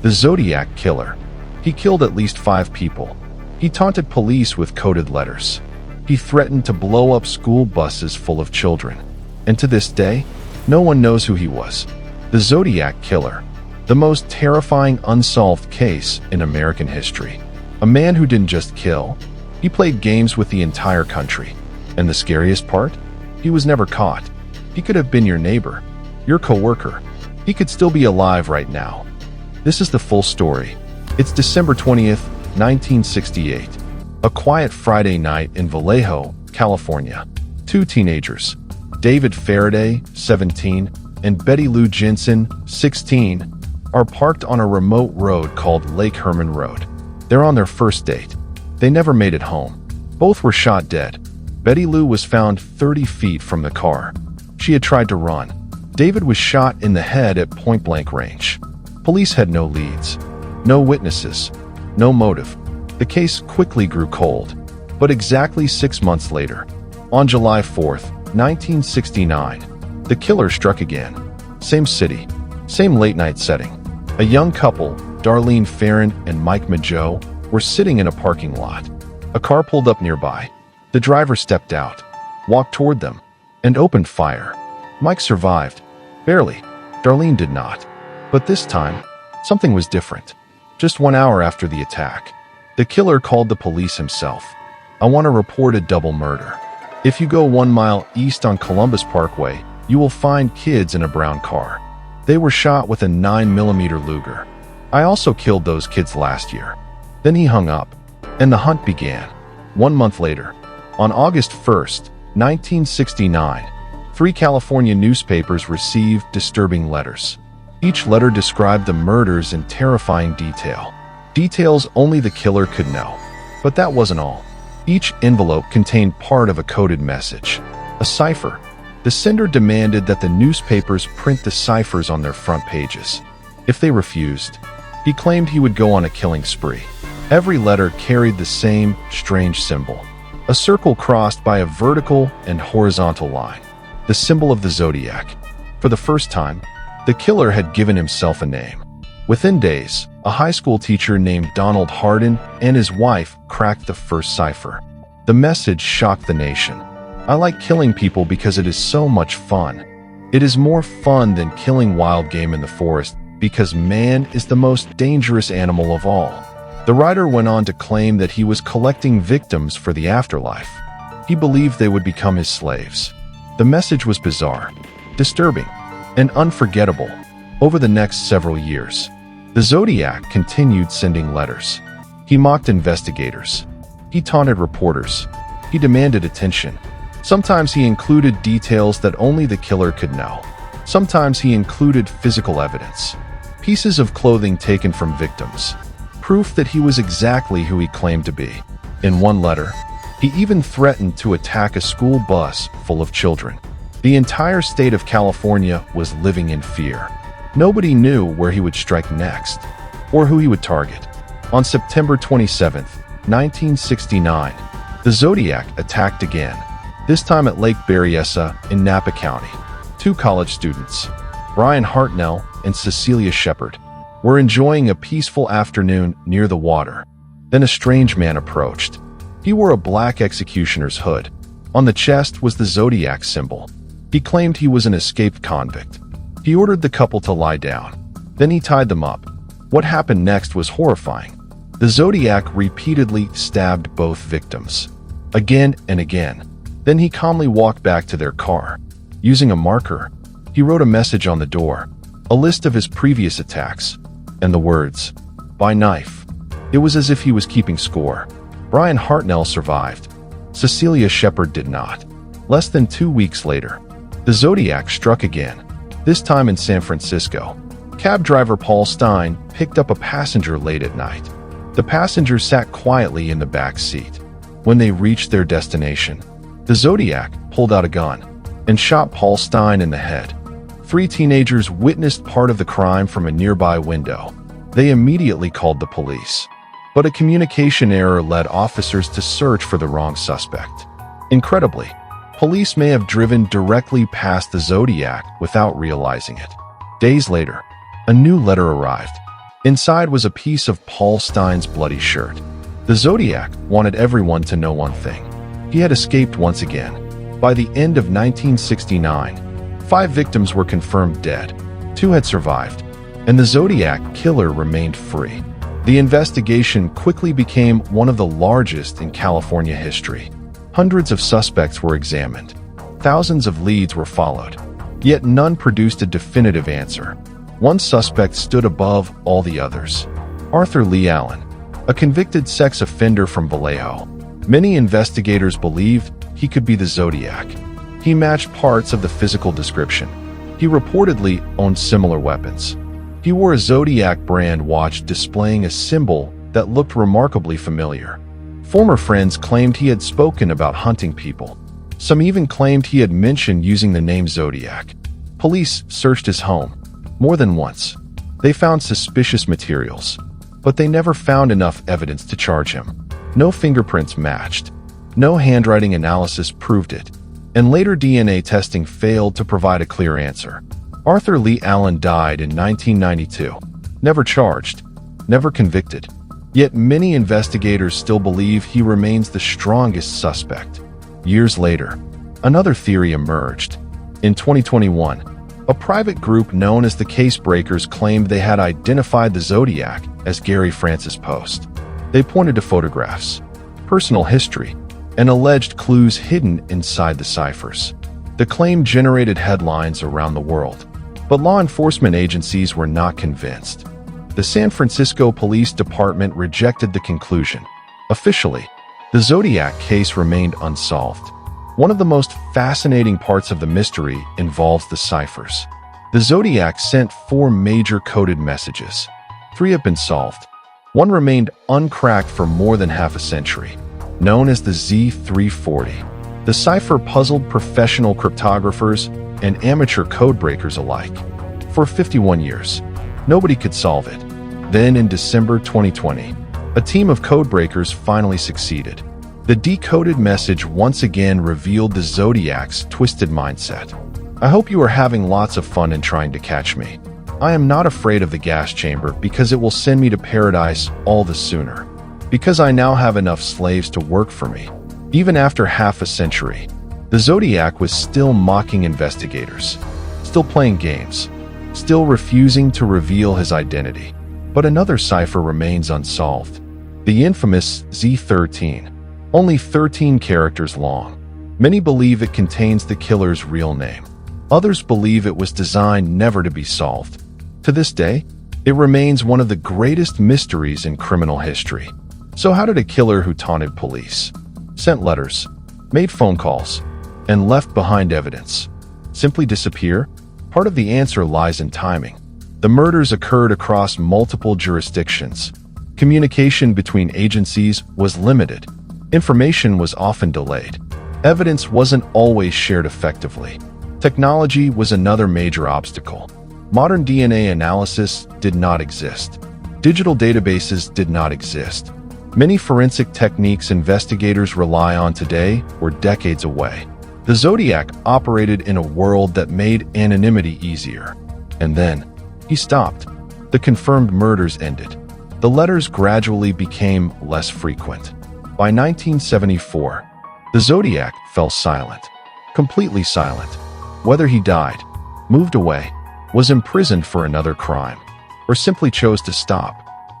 The Zodiac Killer. He killed at least 5 people. He taunted police with coded letters. He threatened to blow up school buses full of children. And to this day, no one knows who he was. The Zodiac Killer. The most terrifying unsolved case in American history. A man who didn't just kill, he played games with the entire country. And the scariest part? He was never caught. He could have been your neighbor, your coworker. He could still be alive right now. This is the full story. It's December 20th, 1968. A quiet Friday night in Vallejo, California. 2 teenagers, David Faraday, 17, and Betty Lou Jensen, 16, are parked on a remote road called Lake Herman Road. They're on their first date. They never made it home. Both were shot dead. Betty Lou was found 30 feet from the car. She had tried to run. David was shot in the head at point-blank range. Police had no leads, no witnesses, no motive. The case quickly grew cold. But exactly 6 months later, on July 4th, 1969, the killer struck again. Same city, same late-night setting. A young couple, Darlene Farron and Mike Mageau, were sitting in a parking lot. A car pulled up nearby. The driver stepped out, walked toward them, and opened fire. Mike survived. Barely. Darlene did not. But this time, something was different. Just 1 hour after the attack, the killer called the police himself. "I want to report a double murder. If you go 1 mile east on Columbus Parkway, you will find kids in a brown car. They were shot with a 9mm Luger. I also killed those kids last year." Then he hung up, and the hunt began. 1 month later, on August 1st, 1969, 3 California newspapers received disturbing letters. Each letter described the murders in terrifying detail. Details only the killer could know. But that wasn't all. Each envelope contained part of a coded message, a cipher. The sender demanded that the newspapers print the ciphers on their front pages. If they refused, he claimed he would go on a killing spree. Every letter carried the same strange symbol, a circle crossed by a vertical and horizontal line, the symbol of the Zodiac. For the first time, the killer had given himself a name. Within days, a high school teacher named Donald Hardin and his wife cracked the first cipher. The message shocked the nation. "I like killing people because it is so much fun. It is more fun than killing wild game in the forest because man is the most dangerous animal of all." The writer went on to claim that he was collecting victims for the afterlife. He believed they would become his slaves. The message was bizarre, disturbing, and unforgettable. Over the next several years, the Zodiac continued sending letters. He mocked investigators. He taunted reporters. He demanded attention. Sometimes he included details that only the killer could know. Sometimes he included physical evidence, pieces of clothing taken from victims, proof that he was exactly who he claimed to be. In one letter, he even threatened to attack a school bus full of children. The entire state of California was living in fear. Nobody knew where he would strike next, or who he would target. On September 27th, 1969, the Zodiac attacked again, this time at Lake Berryessa in Napa County. 2 college students, Brian Hartnell and Cecilia Shepard, were enjoying a peaceful afternoon near the water. Then a strange man approached. He wore a black executioner's hood. On the chest was the Zodiac symbol. He claimed he was an escaped convict. He ordered the couple to lie down. Then he tied them up. What happened next was horrifying. The Zodiac repeatedly stabbed both victims, again and again. Then he calmly walked back to their car. Using a marker, he wrote a message on the door, a list of his previous attacks, and the words, "By knife." It was as if he was keeping score. Brian Hartnell survived. Cecilia Shepard did not. Less than 2 weeks later, the Zodiac struck again, this time in San Francisco. Cab driver Paul Stein picked up a passenger late at night. The passenger sat quietly in the back seat. When they reached their destination, the Zodiac pulled out a gun and shot Paul Stein in the head. 3 teenagers witnessed part of the crime from a nearby window. They immediately called the police. But a communication error led officers to search for the wrong suspect. Incredibly, police may have driven directly past the Zodiac without realizing it. Days later, a new letter arrived. Inside was a piece of Paul Stein's bloody shirt. The Zodiac wanted everyone to know one thing. He had escaped once again. By the end of 1969, 5 victims were confirmed dead. 2 had survived, and the Zodiac killer remained free. The investigation quickly became one of the largest in California history. Hundreds of suspects were examined. Thousands of leads were followed, yet none produced a definitive answer. One suspect stood above all the others: Arthur Lee Allen, a convicted sex offender from Vallejo. Many investigators believed he could be the Zodiac. He matched parts of the physical description. He reportedly owned similar weapons. He wore a Zodiac brand watch displaying a symbol that looked remarkably familiar. Former friends claimed he had spoken about hunting people. Some even claimed he had mentioned using the name Zodiac. Police searched his home more than once. They found suspicious materials, but they never found enough evidence to charge him. No fingerprints matched. No handwriting analysis proved it, and later DNA testing failed to provide a clear answer. Arthur Lee Allen died in 1992, never charged, never convicted. Yet many investigators still believe he remains the strongest suspect. Years later, another theory emerged. In 2021, a private group known as the Case Breakers claimed they had identified the Zodiac as Gary Francis Post. They pointed to photographs, personal history, and alleged clues hidden inside the ciphers. The claim generated headlines around the world, but law enforcement agencies were not convinced. The San Francisco Police Department rejected the conclusion. Officially, the Zodiac case remained unsolved. One of the most fascinating parts of the mystery involves the ciphers. The Zodiac sent 4 major coded messages. 3 have been solved. One remained uncracked for more than half a century, known as the Z340. The cipher puzzled professional cryptographers and amateur codebreakers alike. For 51 years, nobody could solve it. Then in December 2020, a team of codebreakers finally succeeded. The decoded message once again revealed the Zodiac's twisted mindset. I hope you are having lots of fun in trying to catch me. I am not afraid of the gas chamber because it will send me to paradise all the sooner. Because I now have enough slaves to work for me. Even after half a century, the Zodiac was still mocking investigators, still playing games, still refusing to reveal his identity. But another cipher remains unsolved. The infamous Z13. Only 13 characters long. Many believe it contains the killer's real name. Others believe it was designed never to be solved. To this day, it remains one of the greatest mysteries in criminal history. So how did a killer who taunted police, sent letters, made phone calls, and left behind evidence simply disappear? Part of the answer lies in timing. The murders occurred across multiple jurisdictions. Communication between agencies was limited. Information was often delayed. Evidence wasn't always shared effectively. Technology was another major obstacle. Modern DNA analysis did not exist. Digital databases did not exist. Many forensic techniques investigators rely on today were decades away. The Zodiac operated in a world that made anonymity easier. And then, he stopped. The confirmed murders ended. The letters gradually became less frequent. By 1974, the Zodiac fell silent, completely silent. Whether he died, moved away, was imprisoned for another crime, or simply chose to stop,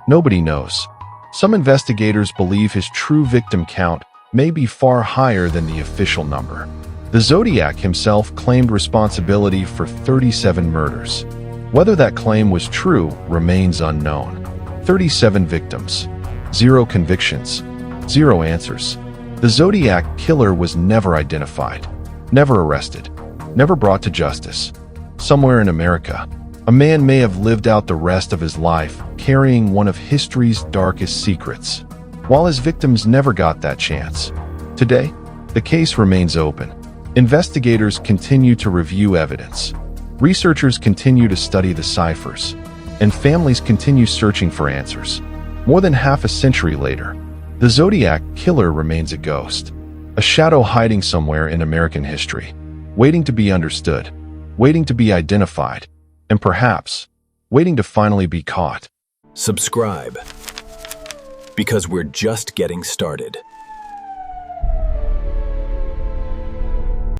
nobody knows. Some investigators believe his true victim count may be far higher than the official number. The Zodiac himself claimed responsibility for 37 murders. Whether that claim was true remains unknown. 37 victims, 0 convictions, 0 answers. The Zodiac killer was never identified, never arrested, never brought to justice. Somewhere in America, a man may have lived out the rest of his life carrying one of history's darkest secrets, while his victims never got that chance. Today, the case remains open. Investigators continue to review evidence. Researchers continue to study the ciphers, and families continue searching for answers. More than half a century later, the Zodiac killer remains a ghost, a shadow hiding somewhere in American history, waiting to be understood, waiting to be identified, and perhaps waiting to finally be caught. subscribe, because we're just getting started.